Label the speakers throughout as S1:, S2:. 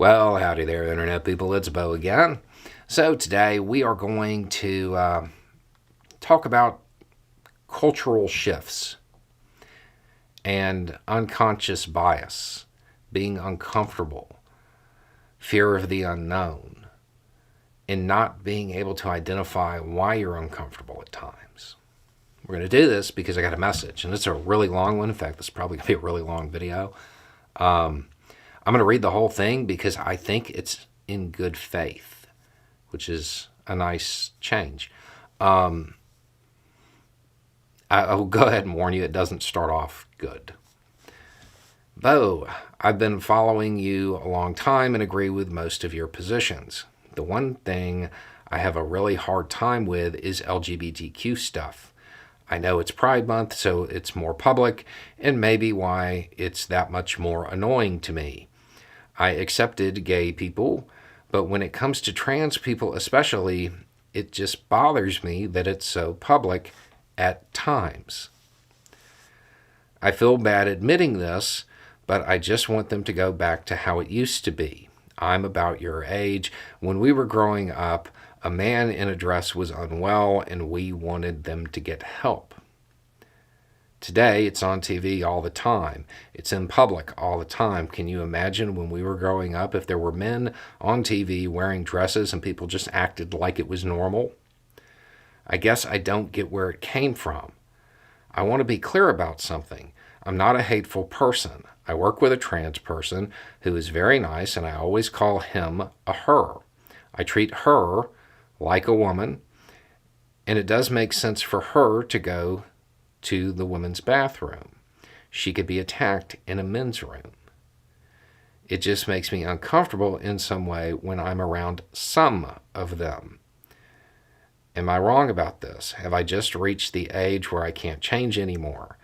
S1: Well, howdy there, Internet people. It's Bo again. So, today we are going to talk about cultural shifts and unconscious bias, being uncomfortable, fear of the unknown, and not being able to identify why you're uncomfortable at times. We're going to do this because I got a message, and it's a really long one. In fact, this is probably going to be a really long video. I'm going to read the whole thing because I think it's in good faith, which is a nice change. I'll go ahead and warn you, it doesn't start off good. Bo, I've been following you a long time and agree with most of your positions. The one thing I have a really hard time with is LGBTQ stuff. I know it's Pride Month, so it's more public, and maybe why it's that much more annoying to me. I accepted gay people, but when it comes to trans people especially, it just bothers me that it's so public at times. I feel bad admitting this, but I just want them to go back to how it used to be. I'm about your age. When we were growing up, a man in a dress was unwell and we wanted them to get help. Today, it's on TV all the time. It's in public all the time. Can you imagine when we were growing up if there were men on TV wearing dresses and people just acted like it was normal? I guess I don't get where it came from. I want to be clear about something. I'm not a hateful person. I work with a trans person who is very nice, and I always call him a her. I treat her like a woman, and it does make sense for her to go to the women's bathroom. She could be attacked in a men's room. It just makes me uncomfortable in some way when I'm around some of them. Am I wrong about this? Have I just reached the age where I can't change anymore?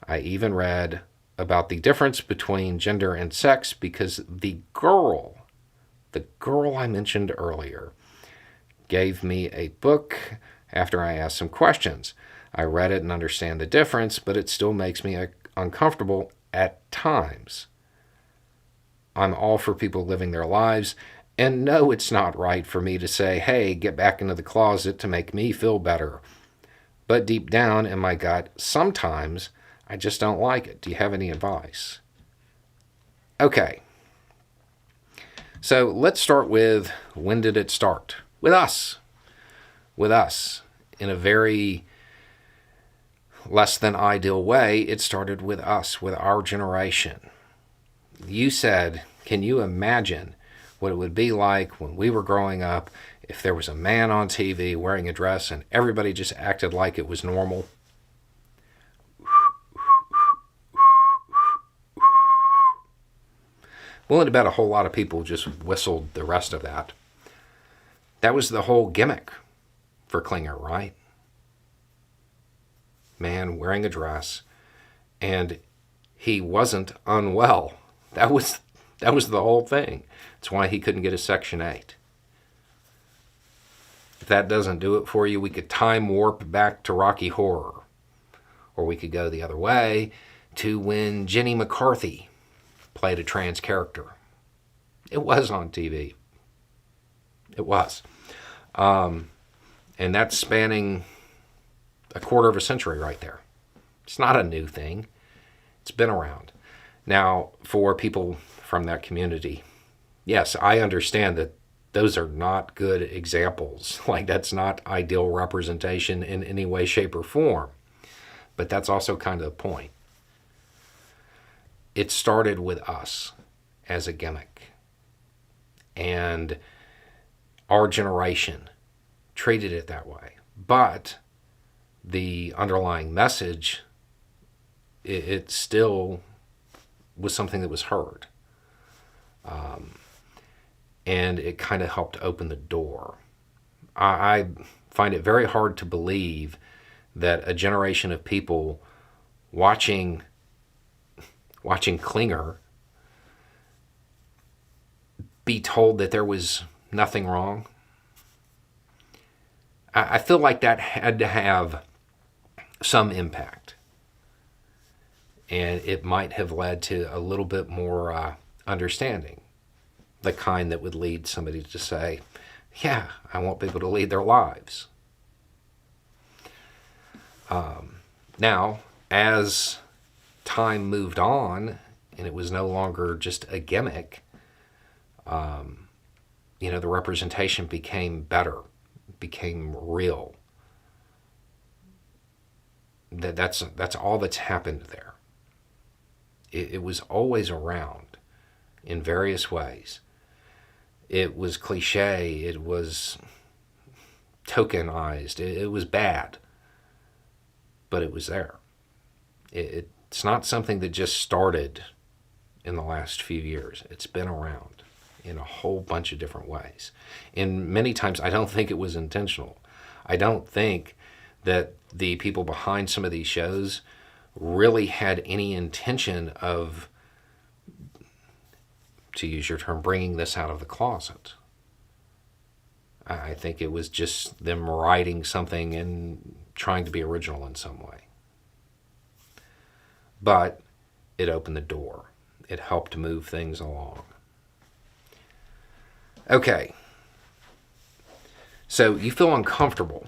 S1: I even read about the difference between gender and sex because the girl I mentioned earlier, gave me a book after I asked some questions. I read it and understand the difference, but it still makes me uncomfortable at times. I'm all for people living their lives, and no, it's not right for me to say, hey, get back into the closet to make me feel better. But deep down in my gut, sometimes I just don't like it. Do you have any advice? Okay. So let's start with, when did it start? With us. With us. In a very less than ideal way, it started with us, with our generation. You said, can you imagine what it would be like when we were growing up if there was a man on TV wearing a dress and everybody just acted like it was normal? Well, I bet a whole lot of people just whistled the rest of that. That was the whole gimmick for Klinger, right? Man wearing a dress, and he wasn't unwell. That was the whole thing. It's why he couldn't get a Section 8. If that doesn't do it for you, we could time warp back to Rocky Horror. Or we could go the other way to when Jenny McCarthy played a trans character. It was on TV. It was. And that's spanning a quarter of a century right there. It's not a new thing. It's been around. Now, for people from that community, yes, I understand that those are not good examples. Like, that's not ideal representation in any way, shape, or form. But that's also kind of the point. It started with us as a gimmick. And our generation treated it that way. But the underlying message, it still was something that was heard. And it kind of helped open the door. I find it very hard to believe that a generation of people watching Klinger be told that there was nothing wrong. I feel like that had to have some impact. And it might have led to a little bit more understanding. the kind that would lead somebody to say, yeah, I want people to lead their lives. Now, as time moved on and it was no longer just a gimmick, the representation became better, became real. That's all that's happened there. It was always around in various ways. It was cliche. It was tokenized. It was bad. But it was there. It's not something that just started in the last few years. It's been around in a whole bunch of different ways. And many times I don't think it was intentional. I don't think that the people behind some of these shows really had any intention of, to use your term, bringing this out of the closet. I think it was just them writing something and trying to be original in some way. But it opened the door. It helped move things along. Okay. So you feel uncomfortable.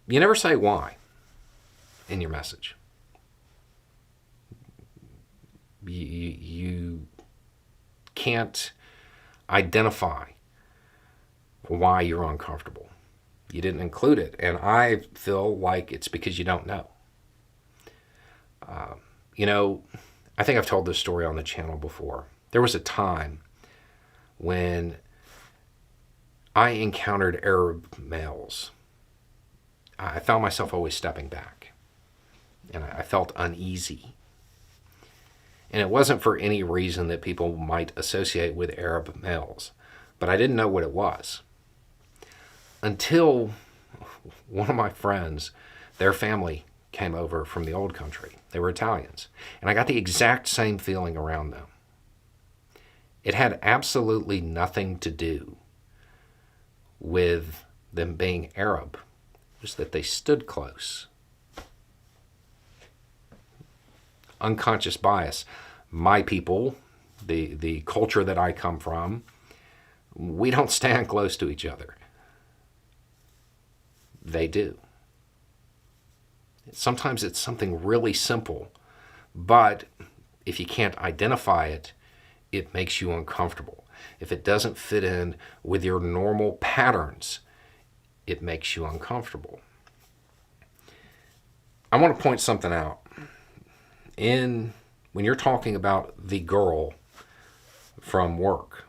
S1: You never say why in your message. You can't identify why you're uncomfortable. You didn't include it. And I feel like it's because you don't know. I think I've told this story on the channel before. There was a time when I encountered Arab males. I found myself always stepping back. And I felt uneasy. And it wasn't for any reason that people might associate with Arab males. But I didn't know what it was. Until one of my friends, their family came over from the old country. They were Italians. And I got the exact same feeling around them. It had absolutely nothing to do with them being Arab. It was that they stood close. Unconscious bias. My people, the culture that I come from, we don't stand close to each other. They do. Sometimes it's something really simple, but if you can't identify it, it makes you uncomfortable. If it doesn't fit in with your normal patterns, it makes you uncomfortable. I want to point something out. When you're talking about the girl from work,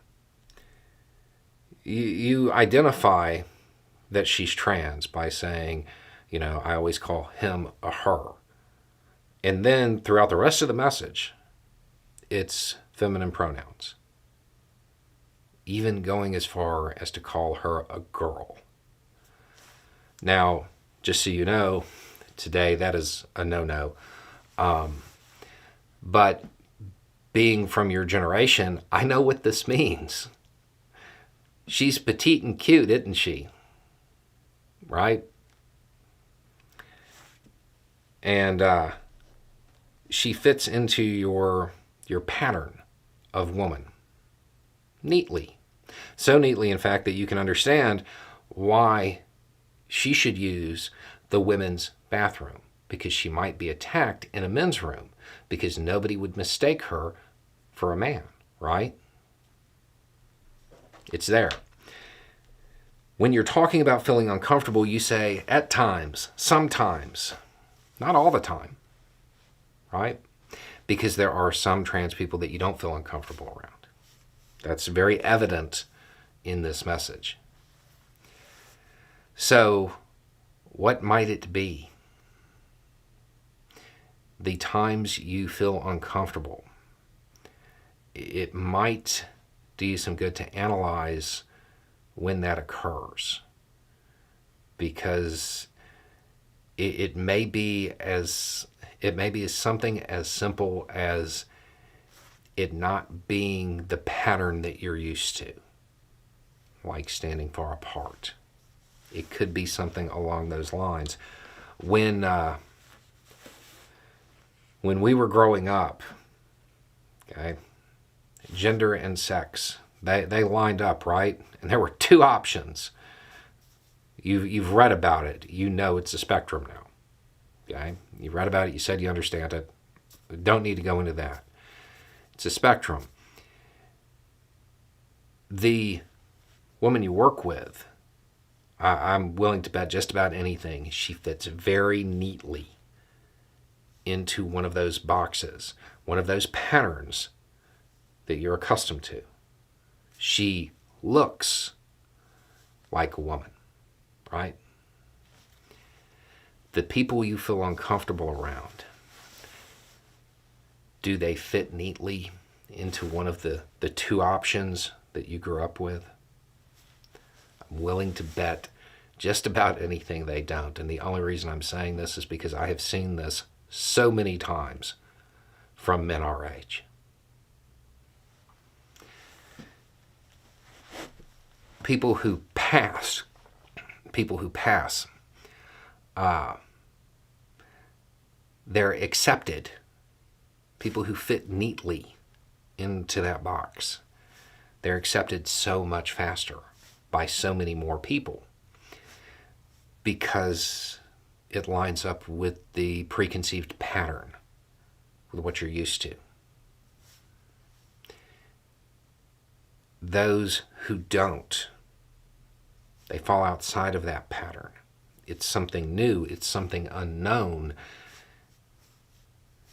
S1: you identify that she's trans by saying, I always call him a her. And then throughout the rest of the message, it's feminine pronouns. Even going as far as to call her a girl. Now, just so you know, today that is a no-no. But being from your generation, I know what this means. She's petite and cute, isn't she? Right? And she fits into your pattern of woman neatly. So neatly, in fact, that you can understand why she should use the women's bathroom, because she might be attacked in a men's room, because nobody would mistake her for a man, right? It's there. When you're talking about feeling uncomfortable, you say, at times, sometimes, not all the time, right? Because there are some trans people that you don't feel uncomfortable around. That's very evident in this message. So, what might it be? The times you feel uncomfortable. It might do you some good to analyze when that occurs. Because it may be something as simple as it not being the pattern that you're used to, like standing far apart. It could be something along those lines. When we were growing up, okay, gender and sex. They lined up, right? And there were two options. You've read about it. You know it's a spectrum now. Okay? You read about it. You said you understand it. Don't need to go into that. It's a spectrum. The woman you work with, I'm willing to bet just about anything, she fits very neatly into one of those boxes, one of those patterns that you're accustomed to. She looks like a woman, right? The people you feel uncomfortable around, do they fit neatly into one of the two options that you grew up with? I'm willing to bet just about anything they don't. And the only reason I'm saying this is because I have seen this so many times from men our age. People who pass, they're accepted. People who fit neatly into that box, they're accepted so much faster by so many more people because it lines up with the preconceived pattern, with what you're used to. Those who don't, they fall outside of that pattern. It's something new, it's something unknown,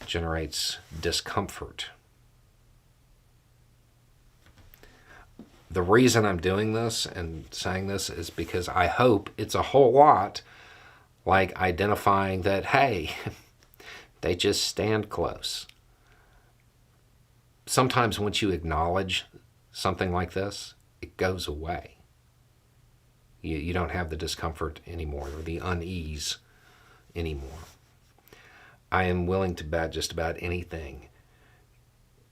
S1: generates discomfort. The reason I'm doing this and saying this is because I hope it's a whole lot like identifying that, hey, they just stand close. Sometimes once you acknowledge something like this, it goes away. You don't have the discomfort anymore or the unease anymore. I am willing to bet just about anything.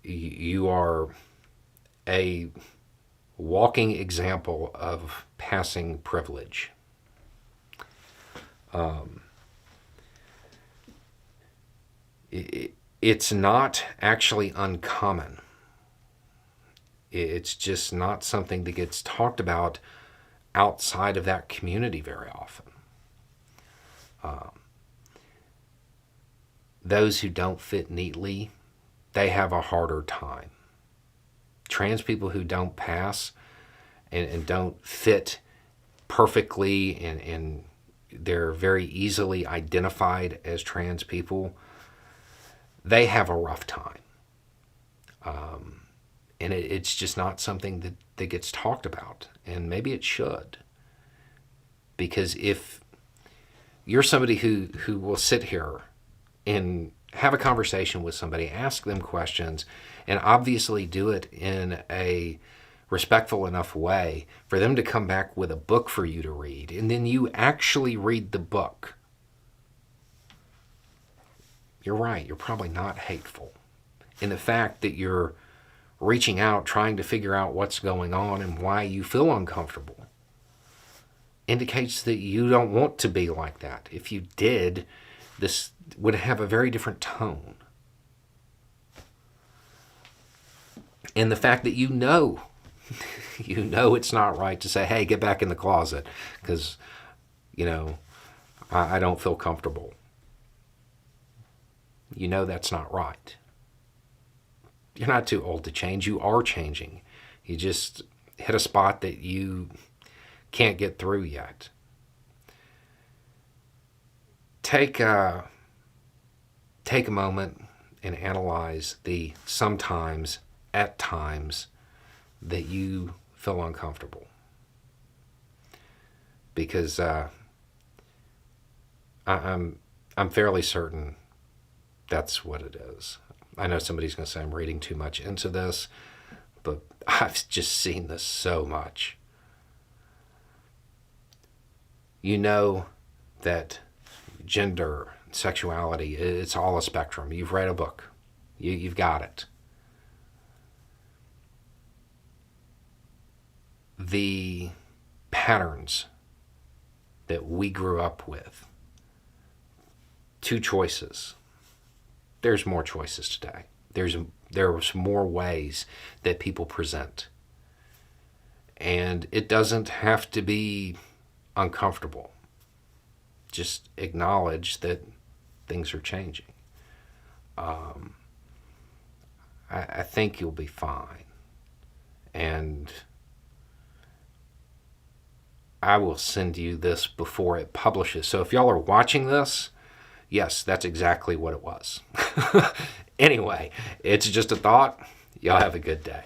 S1: You are a walking example of passing privilege. It's not actually uncommon. It's just not something that gets talked about outside of that community very often. Those who don't fit neatly, they have a harder time. Trans people who don't pass and don't fit perfectly and they're very easily identified as trans people, they have a rough time. And it's just not something that gets talked about. And maybe it should. Because if you're somebody who will sit here and have a conversation with somebody, ask them questions, and obviously do it in a respectful enough way for them to come back with a book for you to read, and then you actually read the book, you're right, you're probably not hateful. And the fact that you're reaching out, trying to figure out what's going on and why you feel uncomfortable, indicates that you don't want to be like that. If you did, this would have a very different tone. And the fact that you know it's not right to say, hey, get back in the closet because, I don't feel comfortable. You know that's not right. You're not too old to change. You are changing. You just hit a spot that you can't get through yet. Take a moment and analyze the sometimes, at times, that you feel uncomfortable. Because I'm fairly certain that's what it is. I know somebody's going to say I'm reading too much into this, but I've just seen this so much. You know that gender, sexuality, it's all a spectrum. You've read a book. You've got it. The patterns that we grew up with, two choices. There's more choices today. There's more ways that people present. And it doesn't have to be uncomfortable. Just acknowledge that things are changing. I think you'll be fine. And I will send you this before it publishes. So if y'all are watching this, yes, that's exactly what it was. Anyway, it's just a thought. Y'all have a good day.